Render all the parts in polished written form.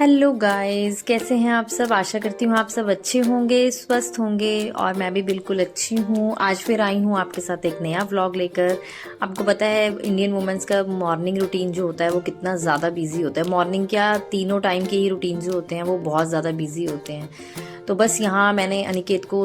Hello guys, कैसे हैं आप सब। आशा करती हूँ आप सब अच्छे होंगे, स्वस्थ होंगे और मैं भी बिल्कुल अच्छी हूँ। आज फिर आई हूँ आपके साथ एक नया व्लॉग लेकर। आपको पता है इंडियन वुमेन्स का मॉर्निंग रूटीन जो होता है वो कितना ज़्यादा बिजी होता है। मॉर्निंग क्या, तीनों टाइम के ही रूटीन जो होते हैं वो बहुत ज़्यादा बिजी होते हैं। तो बस यहाँ मैंने अनिकेत को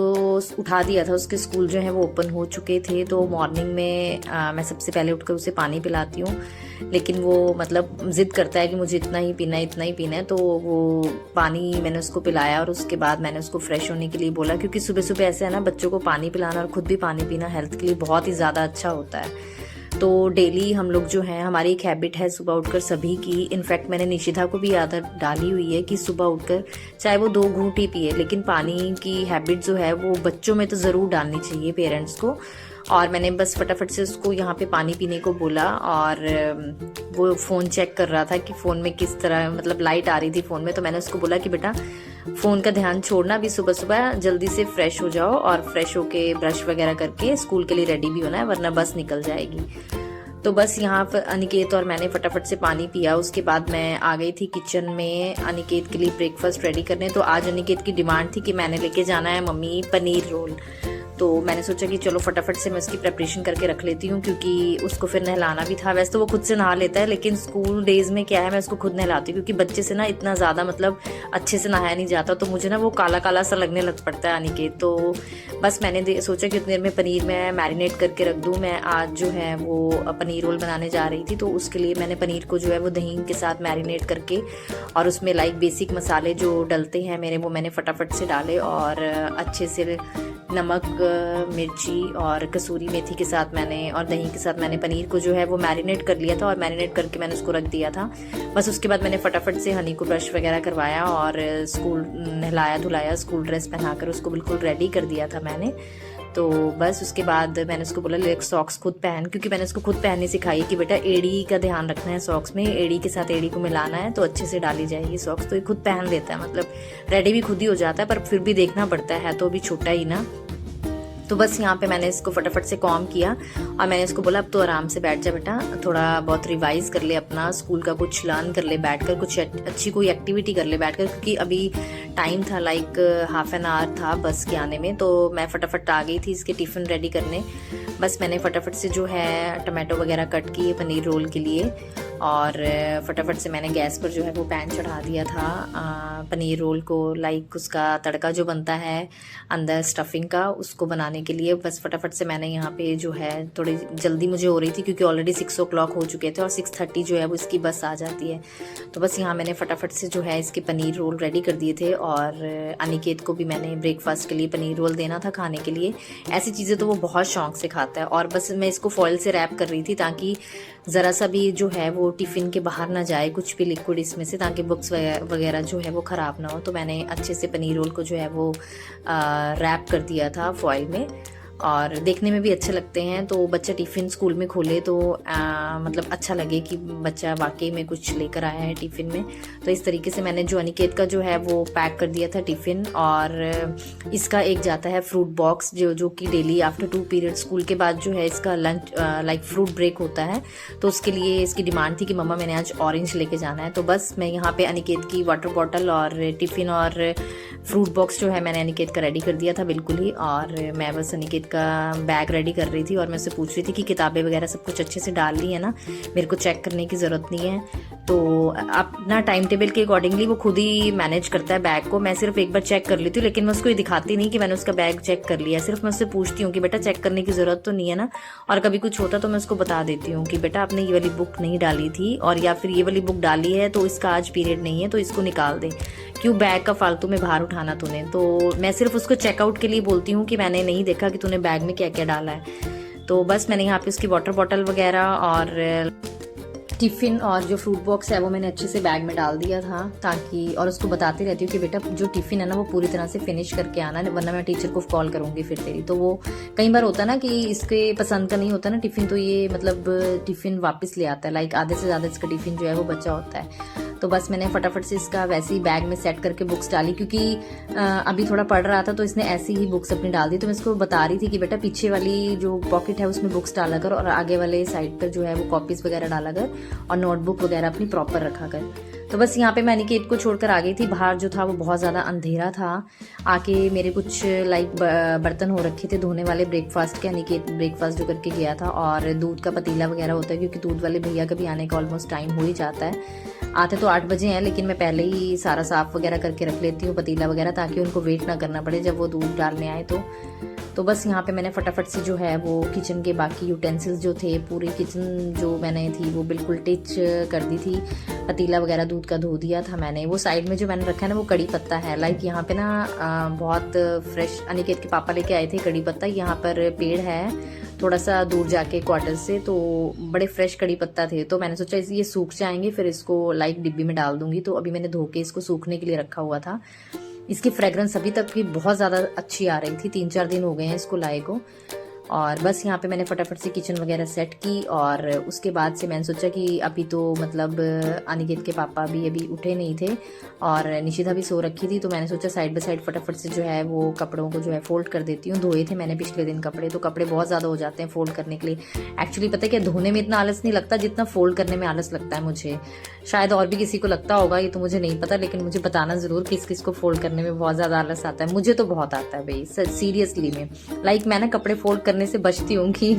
उठा दिया था, उसके स्कूल जो है वो ओपन हो चुके थे। तो मॉर्निंग में मैं सबसे पहले उठकर उसे पानी पिलाती हूँ, लेकिन वो मतलब ज़िद करता है कि मुझे इतना ही पीना है, इतना ही पीना है। तो वो पानी मैंने उसको पिलाया और उसके बाद मैंने उसको फ्रेश होने के लिए बोला, क्योंकि सुबह सुबह ऐसे है ना, बच्चों को पानी पिलाना और खुद भी पानी पीना हेल्थ के लिए बहुत ही ज़्यादा अच्छा होता है। तो डेली हम लोग जो है, हमारी एक हैबिट है सुबह उठकर सभी की। इनफैक्ट मैंने निशिता को भी आदत डाली हुई है कि सुबह उठकर चाहे वो 2 घूंट ही पिए, लेकिन पानी की हैबिट जो है वो बच्चों में तो ज़रूर डालनी चाहिए पेरेंट्स को। और मैंने बस फटाफट से उसको यहाँ पे पानी पीने को बोला। और वो फ़ोन चेक कर रहा था कि फ़ोन में किस तरह मतलब लाइट आ रही थी फ़ोन में। तो मैंने उसको बोला कि बेटा फ़ोन का ध्यान छोड़ना, अभी सुबह सुबह जल्दी से फ्रेश हो जाओ और फ्रेश होके ब्रश वगैरह करके स्कूल के लिए रेडी भी होना है, वरना बस निकल जाएगी। तो बस यहाँ पर अनिकेत और मैंने फटाफट से पानी पिया। उसके बाद मैं आ गई थी किचन में अनिकेत के लिए ब्रेकफास्ट रेडी करने। तो आज अनिकेत की डिमांड थी कि मैंने लेके जाना है मम्मी पनीर रोल। तो मैंने सोचा कि चलो फटाफट से मैं उसकी प्रेपरेशन करके रख लेती हूँ, क्योंकि उसको फिर नहलाना भी था। वैसे तो वो खुद से नहा लेता है, लेकिन स्कूल डेज में क्या है, मैं उसको खुद नहलाती हूँ, क्योंकि बच्चे से ना इतना ज़्यादा मतलब अच्छे से नहाया नहीं जाता। तो मुझे ना वो काला काला सा लगने लग पड़ता है अनिकेत। तो बस मैंने सोचा कि उतनी देर में पनीर मैं मैरिनेट करके रख दूँ। मैं आज जो है वो पनीर रोल बनाने जा रही थी, तो उसके लिए मैंने पनीर को जो है वो दही के साथ मैरिनेट करके और उसमें लाइक बेसिक मसाले जो डलते हैं मेरे, वो मैंने फटाफट से डाले और अच्छे से नमक, मिर्ची और कसूरी मेथी के साथ मैंने और दही के साथ मैंने पनीर को जो है वो मैरिनेट कर लिया था। और मैरिनेट करके मैंने उसको रख दिया था। बस उसके बाद मैंने फटाफट से हनी को ब्रश वगैरह करवाया और स्कूल नहलाया धुलाया, स्कूल ड्रेस पहनाकर उसको बिल्कुल रेडी कर दिया था मैंने। तो बस उसके बाद मैंने उसको बोला ले सॉक्स खुद पहन, क्योंकि मैंने उसको खुद पहननी सिखाई कि बेटा एड़ी का ध्यान रखना है सॉक्स में, एड़ी के साथ एड़ी को मिलाना है तो अच्छे से डाली जाएगी सॉक्स। तो ये खुद पहन लेता है, मतलब रेडी भी खुद ही हो जाता है, पर फिर भी देखना पड़ता है तो अभी छोटा ही ना। तो बस यहाँ पे मैंने इसको फटाफट से कॉम किया और मैंने इसको बोला अब तो आराम से बैठ जा बेटा, थोड़ा बहुत रिवाइज कर ले, अपना स्कूल का कुछ लर्न कर ले बैठकर, कुछ अच्छी कोई एक्टिविटी कर ले बैठकर, क्योंकि अभी टाइम था लाइक हाफ एन आवर था बस के आने में। तो मैं फटाफट आ गई थी इसके टिफ़िन रेडी करने। बस मैंने फटाफट से जो है टमाटो वगैरह कट किए पनीर रोल के लिए और फटाफट से मैंने गैस पर जो है वो पैन चढ़ा दिया था पनीर रोल को, लाइक उसका तड़का जो बनता है अंदर स्टफिंग का, उसको बनाने के लिए। बस फटाफट से मैंने यहाँ पे जो है, थोड़ी जल्दी मुझे हो रही थी क्योंकि ऑलरेडी 6 o'clock हो चुके थे और 6:30 जो है वो इसकी बस आ जाती है। तो बस यहाँ मैंने फटाफट से जो है इसके पनीर रोल रेडी कर दिए थे और अनिकेत को भी मैंने ब्रेकफास्ट के लिए पनीर रोल देना था खाने के लिए। ऐसी चीज़ें तो वो बहुत शौक से खाता है। और बस मैं इसको फॉइल से रैप कर रही थी ताकि ज़रा सा भी जो है वो टिफ़िन के बाहर ना जाए कुछ भी लिक्विड इसमें से, ताकि बुक्स वगैरह जो है वो ख़राब ना हो। तो मैंने अच्छे से पनीर रोल को जो है वो रैप कर दिया था फॉइल में और देखने में भी अच्छे लगते हैं। तो बच्चा टिफ़िन स्कूल में खोले तो मतलब अच्छा लगे कि बच्चा वाकई में कुछ लेकर आया है टिफ़िन में। तो इस तरीके से मैंने जो अनिकेत का जो है वो पैक कर दिया था टिफ़िन। और इसका एक जाता है फ्रूट बॉक्स जो कि डेली आफ्टर 2 पीरियड स्कूल के बाद जो है इसका लंच लाइक फ्रूट ब्रेक होता है। तो उसके लिए इसकी डिमांड थी कि मम्मा मैंने आज ऑरेंज लेके जाना है। तो बस मैं यहाँ पे अनिकेत की वाटर बॉटल और टिफ़िन और फ्रूट बॉक्स जो है मैंने अनिकेत का रेडी कर दिया था बिल्कुल ही। और मैं बस अनिकेत का बैग रेडी कर रही थी और मैं उससे पूछ रही थी कि किताबें वगैरह सब कुछ अच्छे से डाल ली है ना, मेरे को चेक करने की ज़रूरत नहीं है। तो अपना टाइम टेबल के अकॉर्डिंगली वो खुद ही मैनेज करता है बैग को। मैं सिर्फ एक बार चेक कर लेती हूँ, लेकिन मैं उसको ये दिखाती नहीं कि मैंने उसका बैग चेक कर लिया। सिर्फ मैं उससे पूछती हूँ कि बेटा चेक करने की ज़रूरत तो नहीं है ना। और कभी कुछ होता तो मैं उसको बता देती हूँ कि बेटा आपने ये वाली बुक नहीं डाली थी, और या फिर ये वाली बुक डाली है तो इसका आज पीरियड नहीं है तो इसको निकाल दे, क्यों बैग का फालतू में बाहर उठाना तूने। तो मैं सिर्फ उसको चेकआउट के लिए बोलती हूँ कि मैंने नहीं देखा कि तूने बैग में क्या क्या डाला है। तो बस मैंने यहाँ पे उसकी वाटर बॉटल वगैरह और टिफ़िन और जो फ्रूट बॉक्स है वो मैंने अच्छे से बैग में डाल दिया था, ताकि और उसको बताती रहती हूँ कि बेटा जो टिफ़िन है ना वो पूरी तरह से फिनिश करके आना, वरना मैं टीचर को कॉल करूँगी फिर तेरी। तो वो कई बार होता है ना कि इसके पसंद का नहीं होता ना टिफ़िन, तो ये मतलब टिफ़िन वापस ले आता है, लाइक आधे से ज़्यादा इसका टिफ़िन जो है वो बचा होता है। तो बस मैंने फटाफट से इसका वैसे ही बैग में सेट करके बुक्स डाली, क्योंकि अभी थोड़ा पढ़ रहा था तो इसने ऐसी ही बुक्स अपनी डाल दी। तो मैं इसको बता रही थी कि बेटा पीछे वाली जो पॉकेट है उसमें बुक्स डाला कर और आगे वाले साइड पर जो है वो कॉपीज़ वगैरह डाला कर और नोटबुक वगैरह अपनी प्रॉपर रखा कर। तो बस यहाँ पे मैं अनिकेत को छोड़कर आ गई थी। बाहर जो था वो बहुत ज़्यादा अंधेरा था। आके मेरे कुछ लाइक बर्तन हो रखे थे धोने वाले ब्रेकफास्ट के। अनिकेत ब्रेकफास्ट जो करके गया था, और दूध का पतीला वगैरह होता है क्योंकि दूध वाले भैया का भी आने का ऑलमोस्ट टाइम हो ही जाता है। आते तो 8 बजे हैं, लेकिन मैं पहले ही सारा साफ वगैरह करके रख लेती हूँ पतीला वगैरह, ताकि उनको वेट ना करना पड़े जब वो दूध डालने आए। तो बस यहाँ पे मैंने फटाफट से जो है वो किचन के बाकी यूटेंसिल्स जो थे, पूरी किचन जो मैंने थी वो बिल्कुल टिच कर दी थी। पतीला वगैरह दूध का धो दिया था मैंने। वो साइड में जो मैंने रखा है ना वो कड़ी पत्ता है। लाइक यहाँ पे ना बहुत फ्रेश अनिकेत के पापा लेके आए थे कड़ी पत्ता। यहाँ पर पेड़ है थोड़ा सा दूर जाके क्वार्टर से, तो बड़े फ्रेश कड़ी पत्ता थे। तो मैंने सोचा ये सूख जाएंगे, फिर इसको लाइक डिब्बी में डाल दूंगी। तो अभी मैंने धो के इसको सूखने के लिए रखा हुआ था। इसकी फ्रेग्रेंस अभी तक भी बहुत ज़्यादा अच्छी आ रही थी। 3-4 दिन हो गए हैं इसको लाए को। और बस यहाँ पे मैंने फटाफट से किचन वगैरह सेट की, और उसके बाद से मैंने सोचा कि अभी तो मतलब अनिकेत के पापा भी अभी उठे नहीं थे और निशिता भी सो रखी थी। तो मैंने सोचा साइड बाय साइड फटाफट से जो है वो कपड़ों को जो है फोल्ड कर देती हूँ। धोए थे मैंने पिछले दिन कपड़े, तो कपड़े बहुत ज़्यादा हो जाते हैं फोल्ड करने के लिए। एक्चुअली पता है क्या, धोने में इतना आलस नहीं लगता जितना फोल्ड करने में आलस लगता है मुझे। शायद और भी किसी को लगता होगा, ये तो मुझे नहीं पता, लेकिन मुझे बताना ज़रूर किस किस को फोल्ड करने में बहुत ज़्यादा आलस आता है। मुझे तो बहुत आता है भाई, सीरियसली में। लाइक मैं ना कपड़े फोल्ड करने से बचती हूँ कि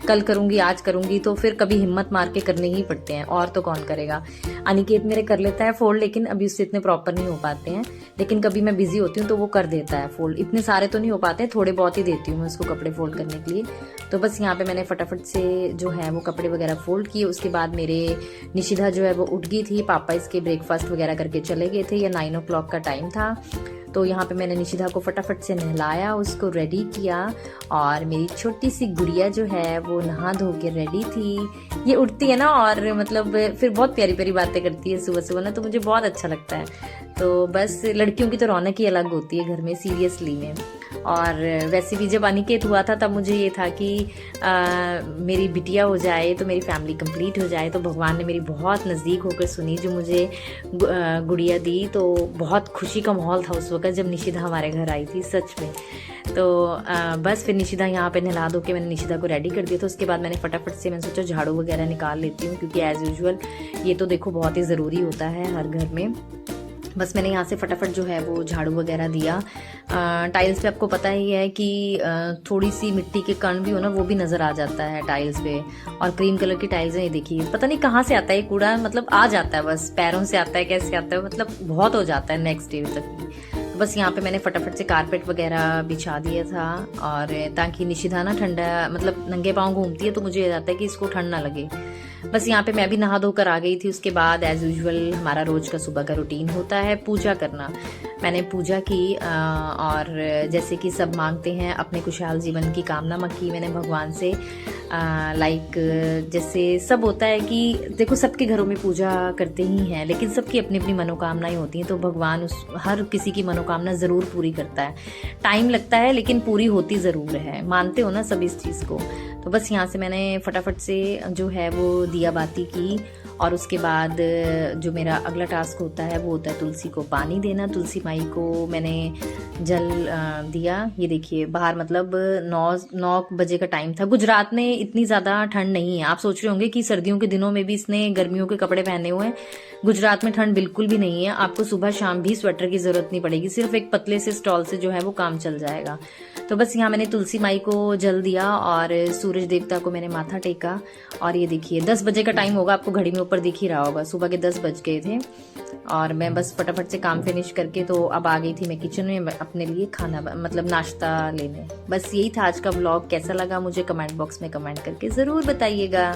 कल करूंगी आज करूंगी, तो फिर कभी हिम्मत मार के करने ही पड़ते हैं, और तो कौन करेगा। अनिकेत मेरे कर लेता है फोल्ड, लेकिन अभी उससे इतने प्रॉपर नहीं हो पाते हैं। लेकिन कभी मैं बिजी होती हूँ तो वो कर देता है फोल्ड। इतने सारे तो नहीं हो पाते, थोड़े बहुत ही देती हूँ मैं उसको कपड़े फोल्ड करने के लिए। तो बस यहाँ पे मैंने फटाफट से जो है वो कपड़े वगैरह फोल्ड किए। उसके बाद मेरे निशिदा जो है वो उठ गई थी। पापा इसके ब्रेकफास्ट वगैरह करके चले गए थे, या 9 o'clock का टाइम था। तो यहाँ पे मैंने निशिदा को फटाफट से नहलाया, उसको रेडी किया, और मेरी छोटी सी गुड़िया जो है वो नहा धो के रेडी थी। ये उठती है ना, और मतलब फिर बहुत प्यारी प्यारी बातें करती है सुबह सुबह ना, तो मुझे बहुत अच्छा लगता है। तो बस लड़कियों की तो रौनक ही अलग होती है घर में, सीरियसली में। और वैसे भी जब अनिकेत हुआ था तब मुझे ये था कि मेरी बिटिया हो जाए तो मेरी फैमिली कंप्लीट हो जाए। तो भगवान ने मेरी बहुत नज़दीक होकर सुनी जो मुझे गुड़िया दी। तो बहुत खुशी का माहौल था उस वक्त जब निशिदा हमारे घर आई थी, सच में। तो बस फिर निशिदा यहाँ पे नहला धो के मैंने निशिदा को रेडी कर दिया। तो उसके बाद मैंने फटाफट से मैंने सोचा झाड़ू वगैरह निकाल लेती हूँ, क्योंकि एज़ यूजुअल ये तो देखो बहुत ही ज़रूरी होता है हर घर में। बस मैंने यहाँ से फटाफट जो है वो झाड़ू वगैरह दिया। टाइल्स पे आपको पता ही है कि थोड़ी सी मिट्टी के कण भी हो ना, वो भी नज़र आ जाता है टाइल्स पे। और क्रीम कलर की टाइल्स हैं, ये देखिए, पता नहीं कहाँ से आता है कूड़ा, मतलब आ जाता है, बस पैरों से आता है, कैसे आता है, मतलब बहुत हो जाता है नेक्स्ट डे तक। तो बस यहाँ पे मैंने फटाफट से कारपेट वगैरह बिछा दिया था, और ताकि निशिदा ना ठंडा मतलब नंगे पाँव घूमती है तो मुझे याद आता है कि इसको ठंड ना लगे। बस यहाँ पे मैं भी नहा धोकर आ गई थी। उसके बाद एज यूजुअल हमारा रोज का सुबह का रूटीन होता है पूजा करना। मैंने पूजा की, और जैसे कि सब मांगते हैं अपने खुशहाल जीवन की कामना की मैंने भगवान से। लाइक जैसे सब होता है कि देखो सबके घरों में पूजा करते ही हैं, लेकिन सबकी अपनी अपनी मनोकामनाएं होती हैं। तो भगवान हर किसी की मनोकामना ज़रूर पूरी करता है। टाइम लगता है लेकिन पूरी होती ज़रूर है। मानते हो ना सब इस चीज़ को। तो बस यहाँ से मैंने फटाफट से जो है वो दिया बाती की, और उसके बाद जो मेरा अगला टास्क होता है वो होता है तुलसी को पानी देना। तुलसी माई को मैंने जल दिया। ये देखिए बाहर मतलब 9 बजे का टाइम था। गुजरात में इतनी ज़्यादा ठंड नहीं है। आप सोच रहे होंगे कि सर्दियों के दिनों में भी इसने गर्मियों के कपड़े पहने हुए हैं। गुजरात में ठंड बिल्कुल भी नहीं है। आपको सुबह शाम भी स्वेटर की ज़रूरत नहीं पड़ेगी, सिर्फ एक पतले से स्टॉल से जो है वो काम चल जाएगा। तो बस यहाँ मैंने तुलसी माई को जल दिया, और सूरज देवता को मैंने माथा टेका। और ये देखिए 10 बजे का टाइम होगा, आपको घड़ी में ऊपर दिख ही रहा होगा, सुबह के 10 बज गए थे। और मैं बस फटाफट से काम फिनिश करके तो अब आ गई थी मैं किचन में अपने लिए खाना मतलब नाश्ता लेने। बस यही था आज का व्लॉग। कैसा लगा मुझे कमेंट बॉक्स में कमेंट करके ज़रूर बताइएगा।